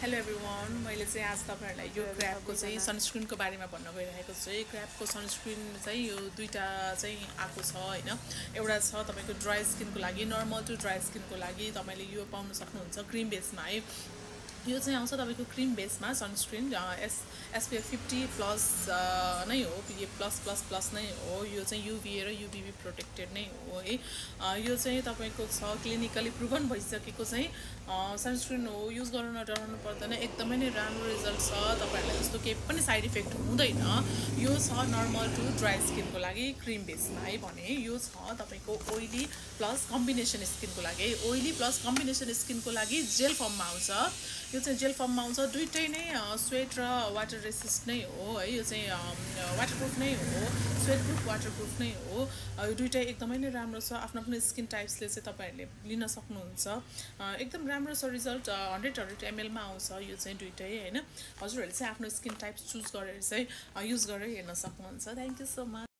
Hello everyone मैले चाहिँ आज तपाईहरुलाई यो क्रैपको चाहिँ सनस्क्रिनको बारेमा भन्न गइरहेको छु। क्रैपको सनस्क्रिन चाहिँ यो दुईटा चाहिँ आएको छ हैन। एउटा छ तपाईको ड्राई स्किनको लागि, नर्मल टु ड्राई स्किनको लागि तपाईले यो पाउन सक्नुहुन्छ क्रीम बेसमा है। यो चाहिँ आउँछ तपाईको क्रीम बेसमा सनस्क्रिन SPF 50 प्लस नै हो, PA प्लस प्लस प्लस नै हो। यो चाहिँ UVA र UVB प्रोटेक्टेड नै हो है। यो चाहिँ तपाईको छ क्लिनिकली प्रुभन भइसकेको चाहिँ सनस्क्रिन हो। युज गर्न नडराउनु पर्दैन, एकदमै नै राम्रो रिजल्ट छ। तपाईहरुलाई जस्तो केही पनि साइड इफेक्ट हुँदैन। यो छ नर्मल टु ड्राई स्किनको लागि क्रीम बेसमा है भने यो छ तपाईको ओइली प्लस कम्बिनेसन स्किनको लागि। ओइली प्लस कम्बिनेसन स्किनको लागि जेल फर्ममा आउँछ। यो चाहिँ जेल फर्ममा आउँछ। दुईटै नै स्वेट र वाटर रेसिस्ट नै हो है। यो चाहिँ वाटरप्रुफ नै हो, स्वेट प्रुफ वाटरप्रुफ नै हो। यो दुईटै एकदमै नै राम्रो छ। आफ्नो आफ्नो स्किन टाइप्सले चाहिँ तपाईहरुले लिन सक्नुहुन्छ। एकदम राम्रो छ रिजल्ट। 100 ml मा आउँछ यो चाहिँ दुईटै हैन। हजुरहरुले चाहिँ आफ्नो स्किन टाइप चुज गरेर चाहिँ युज गरेर हेर्न सक्नुहुन्छ। Thank you so much.